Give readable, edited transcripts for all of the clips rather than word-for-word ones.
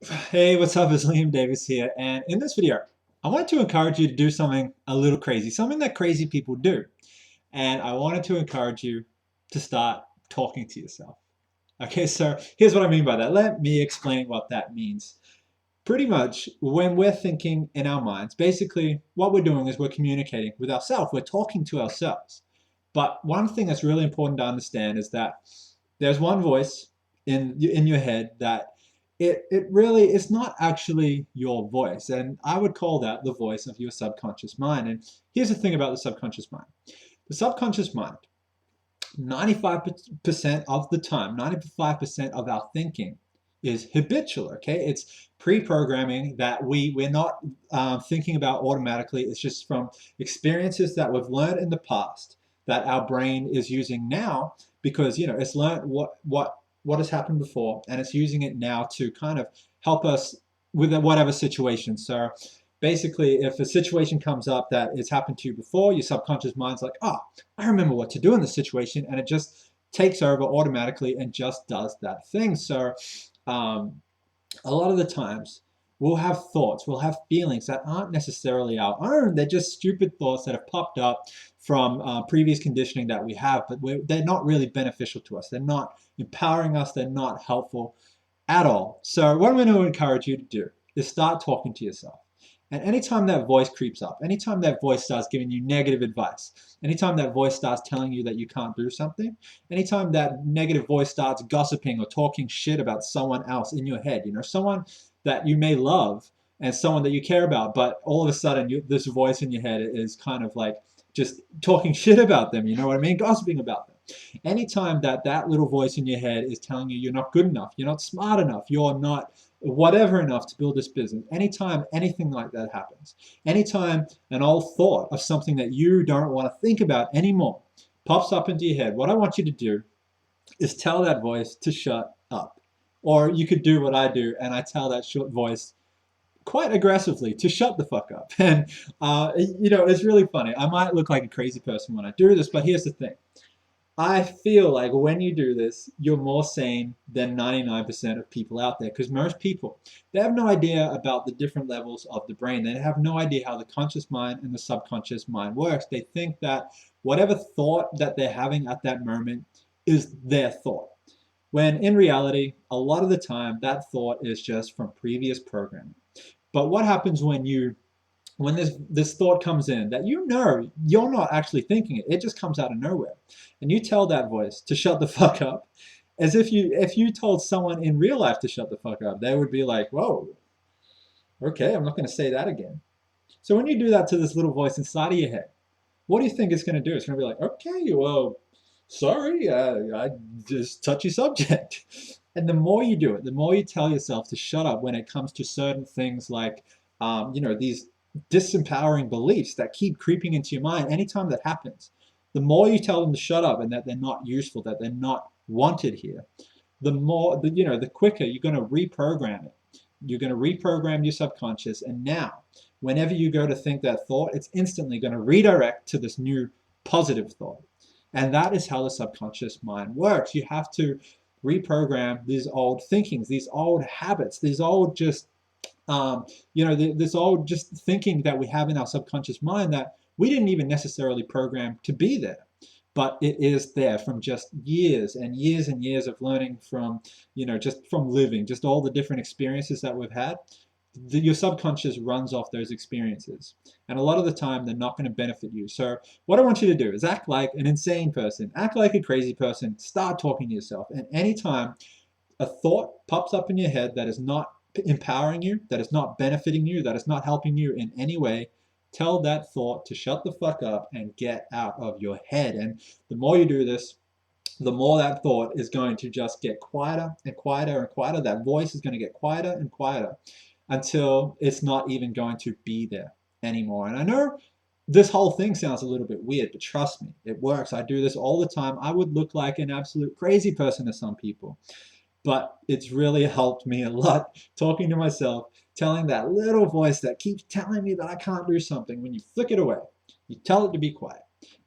Hey, what's up? It's Liam Davis here, and in this video, I wanted to encourage you to do something a little crazy, something that crazy people do. And I wanted to encourage you to start talking to yourself. Okay, so here's what I mean by that. Let me explain what that means. Pretty much, when we're thinking in our minds, basically what we're doing is we're communicating with ourselves, we're talking to ourselves. But one thing that's really important to understand is that there's one voice in your head that it really is not actually your voice, and I would call that the voice of your subconscious mind. And here's the thing about the subconscious mind. The subconscious mind, 95% of the time, 95% of our thinking is habitual. Okay, it's pre-programming that we're not thinking about automatically. It's just from experiences that we've learned in the past that our brain is using now, because it's learned what has happened before, and it's using it now to kind of help us with whatever situation. So basically, if a situation comes up that has happened to you before, your subconscious mind's like, oh, I remember what to do in this situation, and it just takes over automatically and just does that thing. So um, a lot of the times we'll have thoughts, we'll have feelings that aren't necessarily our own. They're just stupid thoughts that have popped up from previous conditioning that we have, but they're not really beneficial to us. They're not empowering us. They're not helpful at all. So what I'm going to encourage you to do is start talking to yourself. And anytime that voice creeps up, anytime that voice starts giving you negative advice, anytime that voice starts telling you that you can't do something, anytime that negative voice starts gossiping or talking shit about someone else in your head, someone that you may love and someone that you care about, but all of a sudden this voice in your head is kind of like just talking shit about them, you know what I mean? Gossiping about them. Anytime that little voice in your head is telling you you're not good enough, you're not smart enough, you're not whatever enough to build this business, anytime anything like that happens, anytime an old thought of something that you don't want to think about anymore pops up into your head, what I want you to do is tell that voice to shut up. Or you could do what I do, and I tell that short voice quite aggressively to shut the fuck up. And, it's really funny. I might look like a crazy person when I do this, but here's the thing. I feel like when you do this, you're more sane than 99% of people out there, because most people, they have no idea about the different levels of the brain. They have no idea how the conscious mind and the subconscious mind works. They think that whatever thought that they're having at that moment is their thought. When in reality, a lot of the time, that thought is just from previous programming. But what happens when this thought comes in that you're not actually thinking it just comes out of nowhere, and you tell that voice to shut the fuck up, as if you told someone in real life to shut the fuck up, they would be like, whoa, okay, I'm not going to say that again. So when you do that to this little voice inside of your head, what do you think it's going to do? It's going to be like, okay, well, sorry, I just touchy subject. And the more you do it, the more you tell yourself to shut up when it comes to certain things like, these disempowering beliefs that keep creeping into your mind. Anytime that happens, the more you tell them to shut up and that they're not useful, that they're not wanted here, the quicker you're going to reprogram it. You're going to reprogram your subconscious, and now, whenever you go to think that thought, it's instantly going to redirect to this new positive thought. And that is how the subconscious mind works. You have to reprogram these old thinkings, these old habits, these old just this old just thinking that we have in our subconscious mind that we didn't even necessarily program to be there, but it is there from just years and years and years of learning from, just from living, just all the different experiences that we've had. Your subconscious runs off those experiences, and a lot of the time they're not going to benefit you. So what I want you to do is act like an insane person, act like a crazy person, start talking to yourself, and anytime a thought pops up in your head that is not empowering you, that is not benefiting you, that is not helping you in any way, tell that thought to shut the fuck up and get out of your head. And the more you do this, the more that thought is going to just get quieter and quieter and quieter. That voice is going to get quieter and quieter until it's not even going to be there anymore. And I know this whole thing sounds a little bit weird, but trust me, it works. I do this all the time. I would look like an absolute crazy person to some people, but it's really helped me a lot talking to myself, telling that little voice that keeps telling me that I can't do something. When you flick it away, you tell it to be quiet,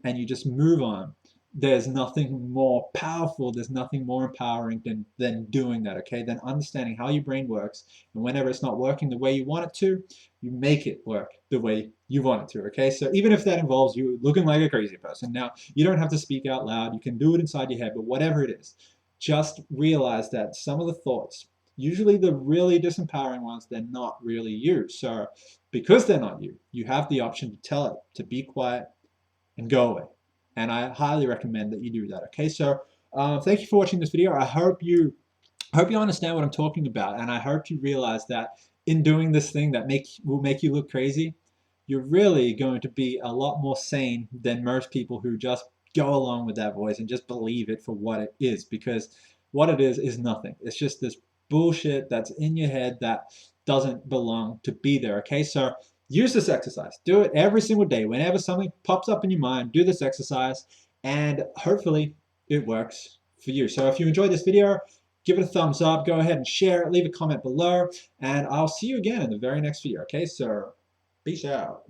and you just move on. there's nothing more powerful, there's nothing more empowering than doing that, okay? Than understanding how your brain works, and whenever it's not working the way you want it to, you make it work the way you want it to, okay? So even if that involves you looking like a crazy person, now you don't have to speak out loud, you can do it inside your head, but whatever it is, just realize that some of the thoughts, usually the really disempowering ones, they're not really you. So because they're not you, you have the option to tell it to be quiet and go away. And I highly recommend that you do that. Okay, so thank you for watching this video. I hope you understand what I'm talking about, and I hope you realize that in doing this thing that will make you look crazy, you're really going to be a lot more sane than most people who just go along with that voice and just believe it for what it is, because what it is nothing. It's just this bullshit that's in your head that doesn't belong to be there. Okay, so use this exercise. Do it every single day. Whenever something pops up in your mind, do this exercise, and hopefully it works for you. So if you enjoyed this video, give it a thumbs up, go ahead and share it, leave a comment below, and I'll see you again in the very next video. Okay, so peace out.